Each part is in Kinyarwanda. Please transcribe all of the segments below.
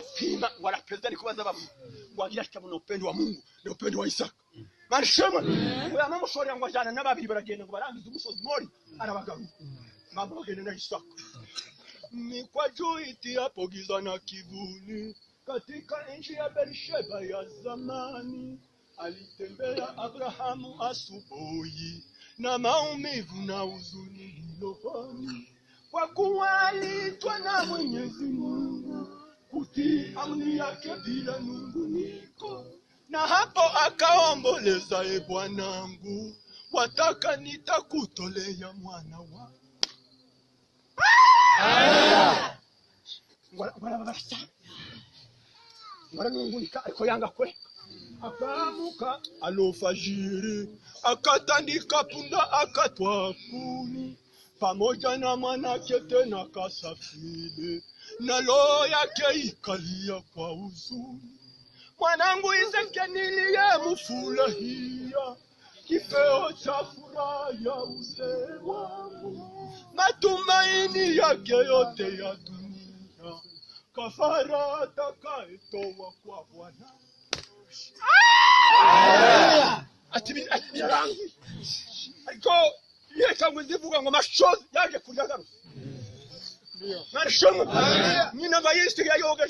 wanapima wanapenda nikubaza babu wagira kitabu no upendo wa Mungu no upendo wa Isaka marshema oya mama shori yangu ajana n'ababiri baragenda ngo barangize umusozi mori arabagaruka mama bagenda na Isaka ni kwa juiti hapo giza na kivuli katika nchi ya Beersheba ya zamani alitembea Abrahamu asubuhi na maumivu na huzuni rohoni kwa kuwa alitwa na Mwenyezi Mungu kutii amri yake bila nunguniko na hapo akaomboleza Bwanangu wataka nitakutolea mwana wa ngora nungunika ariko yanga kwe akamuka alofajiri akatandika punda akatwa kuni pamoja na mwanake tena kasafiri na roho yake ikalia kwa huzuni mwanangu Isaka niliyemfurahia kifeo cha furaha ya uzee wangu matumaini yake yote ya dunia kafara atakayetoa kwa Bwana atibirangi ariko yeka mwizivuga ngo mashozi yaje kurya garuka ndio marshemu nina bayiste ya yoga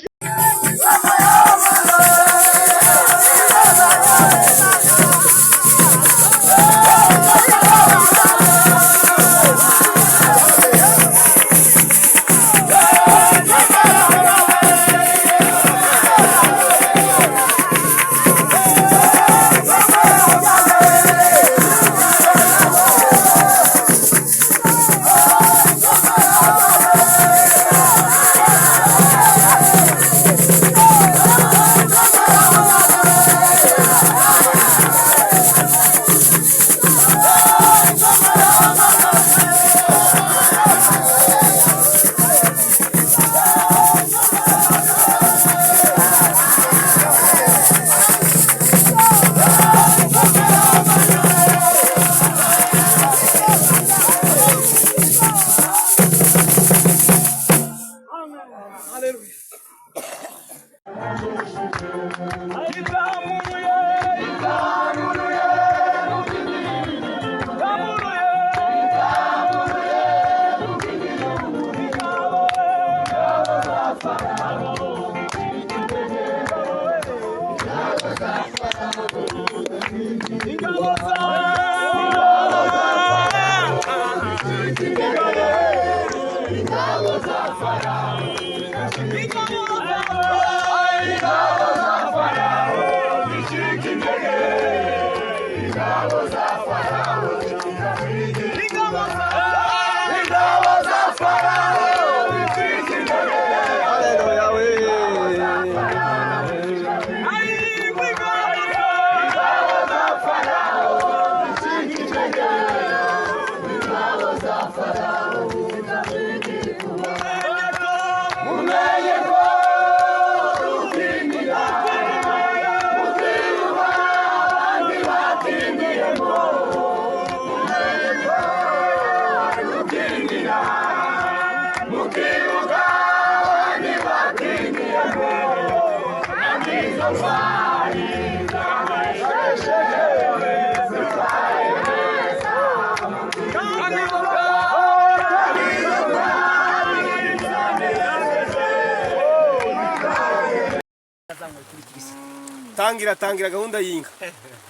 Tangira gahunda yinka.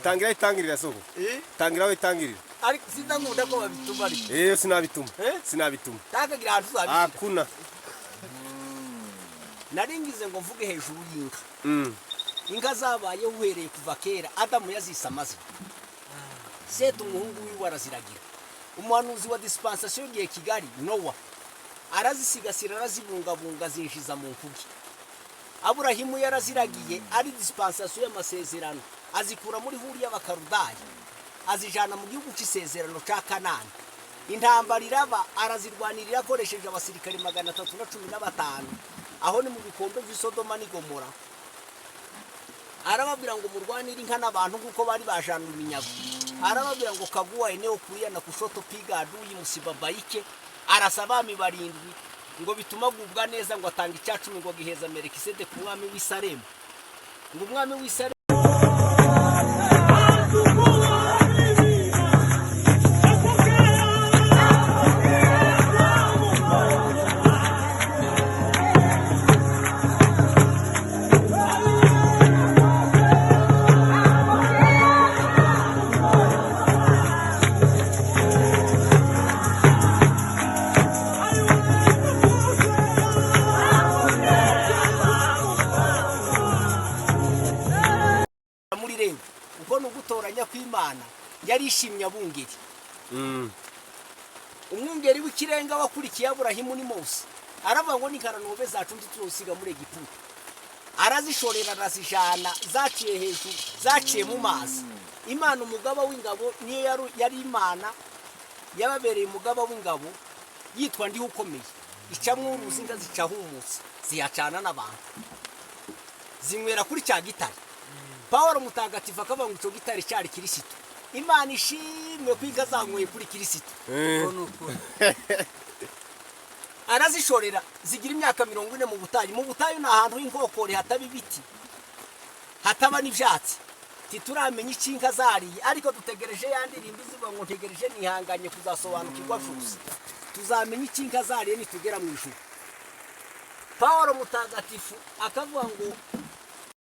Tangirira soko. Tangira we tangirira. Ariko sindankunda ko babituma ariko. Sinabituma. Sinabituma. Takagira hantu zabituma. Hakuna. Naringize ngo mvuge hejuru yinka. Inka zabaye uhereye kuva kera Adamu yazisamaze. Setu umuhungu wiwe araziragira. Umuhanuzi wa dispensation giye Kigali Noah arazisigasira arazibungabunga zinjiza mu nkugi. Aburahimu yaraziragiye ari dispensation y'amasezerano azikura muri huri y'abakarudaya azijana mu gihugu cy'isezerano ca Kanani. Intambara iraba arazirwanirira akoresheje abasirikare 315 aho ni mu bikombe by'Isodoma n'Igomora. Arababwira ngo murwanire inka n'abantu kuko bari bajana iminyago. Arababwira ngo kaguwa eneo kuya na kushoto piga adui musibabaike arasabami barindwi ngo bituma agubwa neza ngo atanga icyacumi ngo giheza Melikisedeki umwami w'i Salemu ngo umwami w'i Salemu kw'Imana yarishimye abungeri umwungeri w'ikirenga wakurikiye Aburahimu ni Mose aravuga ngo n'inkaranobe zacu ntitusiga muri Egiputa arazishorera arazijana zaciye hejuru zaciye mu mazi Imana umugaba w'ingabo niyo yari Imana yababereye umugaba w'ingabo yitwa Ndiho ukomeye icamwe uruzinga zicahumutse ziyacana n'abantu zinywera kuri cya gitare Paulo mutagatifu akavuga ngo ico gitare cyari Kristo Imana ishimwe kwiga zanyweye kuri Kristo arazishorera zigira imyaka 40 mu butayu na ahantu h'inkokore hataba ibiti hataba n'ivyatsi tituramenye icinka zariye ariko dutegereje yandirimbi zivuga ngo ntegereje nihanganye kuzasobanukirwa vyose tuzamenye icinka zariye nitugera mu ijuru Paulo mutagatifu akavuga ngo